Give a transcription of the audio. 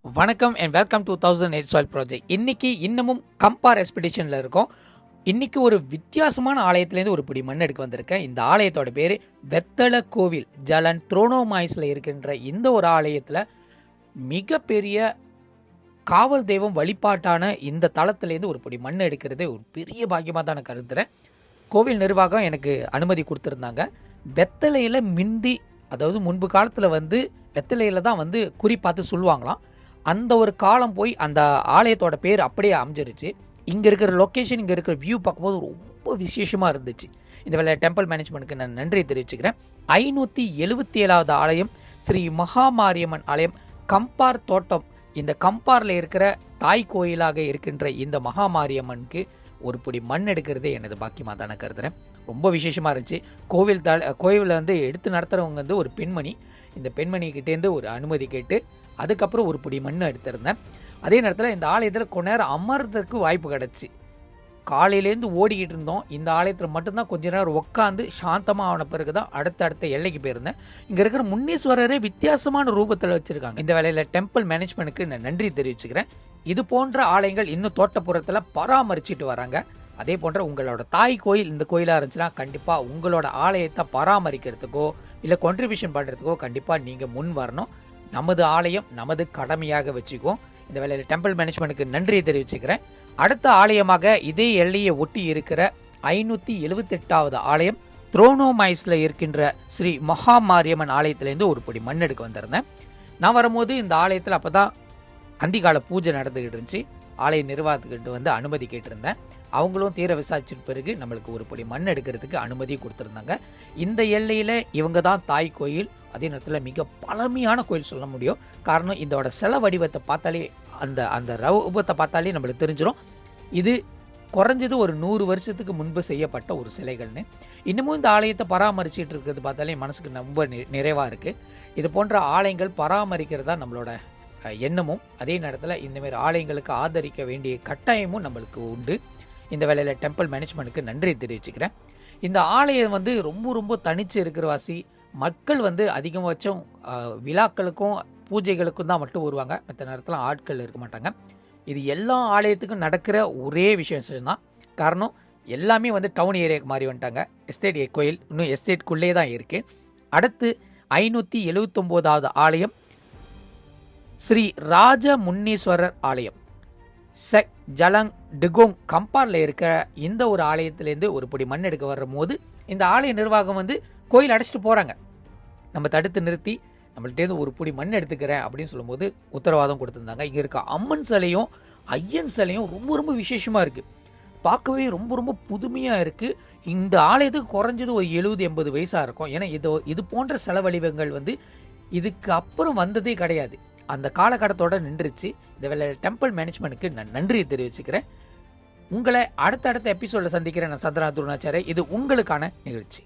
வணக்கம் and welcome to 1008 soil project. இன்னைக்கு இன்னமும் கம்பார் எக்ஸ்பெடிஷனில் இருக்கோம். இன்னைக்கு ஒரு வித்தியாசமான ஆலயத்துலேருந்து ஒரு பிடி மண் எடுக்க வந்திருக்கேன். இந்த ஆலயத்தோட பேர் வெத்தல கோவில் ஜலன் த்ரோனோமாய்ஸில் இருக்கின்ற இந்த ஒரு ஆலயத்தில் மிகப்பெரிய காவல் தெய்வம் வழிபாட்டான இந்த தளத்துலேருந்து ஒரு பிடி மண் எடுக்கிறது ஒரு பெரிய பாக்கியமாக தான் நான் கருதுகிறேன். கோவில் நிர்வாகம் எனக்கு அனுமதி கொடுத்துருந்தாங்க. வெத்தலையில் மிந்தி, அதாவது முன்பு காலத்தில் வெத்தலையில் தான் குறி பார்த்து சொல்லுவாங்களாம். அந்த ஒரு காலம் போய் அந்த ஆலயத்தோட பேர் அப்படியே அமைஞ்சிருச்சு. இங்கே இருக்கிற லொக்கேஷன், இங்கே இருக்கிற வியூ பார்க்கும்போது ரொம்ப விசேஷமாக இருந்துச்சு. இந்த வேலை டெம்பிள் மேனேஜ்மெண்ட்டுக்கு நான் நன்றி தெரிவிச்சுக்கிறேன். 577வது ஆலயம் ஸ்ரீ மகாமாரியம்மன் ஆலயம், கம்பார் தோட்டம். இந்த கம்பாரில் இருக்கிற தாய் கோயிலாக இருக்கின்ற இந்த மகாமாரியம்மனுக்கு ஒரு பிடி மண் எடுக்கிறதே எனது பாக்கியமாக தானே கருதுகிறேன். ரொம்ப விசேஷமாக இருந்துச்சு. கோவிலில் எடுத்து நடத்துகிறவங்க ஒரு பெண்மணி. இந்த பெண்மணிக்கிட்டேருந்து ஒரு அனுமதி கேட்டு அதுக்கப்புறம் ஒரு பிடி மண் எடுத்திருந்தேன். அதே நேரத்தில் இந்த ஆலயத்தில் கொஞ்ச நேரம் அமர்றதுக்கு வாய்ப்பு கிடச்சி. காலையிலேருந்து ஓடிக்கிட்டு இருந்தோம். இந்த ஆலயத்தில் மட்டும்தான் கொஞ்ச நேரம் உட்காந்து சாந்தமாக ஆன பிறகு தான் அடுத்த எல்லைக்கு போயிருந்தேன். இங்கே இருக்கிற முன்னீஸ்வரரே வித்தியாசமான ரூபத்தில் வச்சுருக்காங்க. இந்த வேலையில் டெம்பிள் மேனேஜ்மெண்ட்டுக்கு நான் நன்றி தெரிவிச்சுக்கிறேன். இது போன்ற ஆலயங்கள் இன்னும் தோட்டப்புறத்தில் பராமரிச்சுட்டு வராங்க. அதே போன்ற உங்களோட தாய் கோயில் இந்த கோயிலாக இருந்துச்சுன்னா கண்டிப்பாக உங்களோட ஆலயத்தை பராமரிக்கிறதுக்கோ இல்லை கான்ட்ரிபியூஷன் பண்ணுறதுக்கோ கண்டிப்பாக நீங்கள் முன் வரணும். நமது ஆலயம் நமது கடமையாக வச்சுக்குவோம். இந்த வேலையில் டெம்பிள் மேனேஜ்மெண்ட்டுக்கு நன்றியை தெரிவிச்சுக்கிறேன். அடுத்த ஆலயமாக இதே எல்லையை ஒட்டி இருக்கிற 578வது ஆலயம் த்ரோனோமைஸில் இருக்கின்ற ஸ்ரீ மகாமாரியம்மன் ஆலயத்திலேருந்து ஒரு பிடி மண் எடுக்க வந்திருந்தேன். நான் வரும்போது இந்த ஆலயத்தில் அப்போ தான் அந்திகால பூஜை நடந்துக்கிட்டு இருந்துச்சு. ஆலய நிர்வாகத்துக்கிட்ட அனுமதி கேட்டிருந்தேன். அவங்களும் தீர விசாரிச்சிட்ட பிறகு நம்மளுக்கு ஒரு படி மண் எடுக்கிறதுக்கு அனுமதி கொடுத்துருந்தாங்க. இந்த எல்லையில் இவங்க தான் தாய் கோயில். அதே நேரத்தில் மிக பழமையான கோயில் சொல்ல முடியும். காரணம், இதோட சில வடிவத்தை பார்த்தாலே அந்த ரூபத்தை பார்த்தாலே நம்மளுக்கு தெரிஞ்சிடும் இது குறைஞ்சது ஒரு 100 வருஷத்துக்கு முன்பு செய்யப்பட்ட ஒரு சிலைகள்னு. இன்னமும் இந்த ஆலயத்தை பராமரிச்சுட்டு இருக்கிறது பார்த்தாலே மனசுக்கு ரொம்ப நிறைவாக இருக்குது. இது போன்ற ஆலயங்கள் பராமரிக்கிறதா நம்மளோட எண்ணமும், அதே நேரத்தில் இந்தமாரி ஆலயங்களுக்கு ஆதரிக்க வேண்டிய கட்டாயமும் நம்மளுக்கு உண்டு. இந்த வேலையில் டெம்பிள் மேனேஜ்மெண்ட்டுக்கு நன்றி தெரிவிச்சுக்கிறேன். இந்த ஆலயம் ரொம்ப ரொம்ப தனிச்சு இருக்கிற வாசி. மக்கள் அதிகபட்சம் விழாக்களுக்கும் பூஜைகளுக்கும் தான் மட்டும் வருவாங்க. மற்ற நேரத்தில் ஆட்கள் இருக்க மாட்டாங்க. இது எல்லா ஆலயத்துக்கும் நடக்கிற ஒரே விஷயம் தான். காரணம், எல்லாமே டவுன் ஏரியாவுக்கு மாறி வந்துட்டாங்க. எஸ்டேட் கோயில் இன்னும் எஸ்டேட்குள்ளே தான் இருக்குது. அடுத்து 579வது ஆலயம் ஸ்ரீ ராஜ முன்னீஸ்வரர் ஆலயம் செக் ஜலங் டிகோங் கம்பாரில் இருக்கிற இந்த ஒரு ஆலயத்திலேருந்து ஒரு பிடி மண் எடுக்க வர்ற போது இந்த ஆலய நிர்வாகம் கோயில் அடைச்சிட்டு போகிறாங்க. நம்ம தடுத்து நிறுத்தி நம்மள்டேருந்து ஒரு பிடி மண் எடுத்துக்கிறேன் அப்படின்னு சொல்லும்போது உத்தரவாதம் கொடுத்துருந்தாங்க. இங்கே இருக்க அம்மன் சிலையும் ஐயன் சிலையும் ரொம்ப ரொம்ப விசேஷமாக இருக்குது. பார்க்கவே ரொம்ப ரொம்ப புதுமையாக இருக்குது. இந்த ஆலயத்துக்கு குறைஞ்சது ஒரு 70-80 வயசாக இருக்கும். ஏன்னா இது போன்ற சில வடிவங்கள் இதுக்கு அப்புறம் வந்ததே கிடையாது. அந்த காலகட்டத்தோடு நின்றுச்சு. இந்த வேலை டெம்பிள் மேனேஜ்மெண்ட்டுக்கு நான் நன்றி தெரிவிச்சுக்கிறேன். உங்களை அடுத்த எபிசோடில் சந்திக்கிறேன். நான் சந்திரநாத் துருணாச்சாரி. இது உங்களுக்கான நிகழ்ச்சி.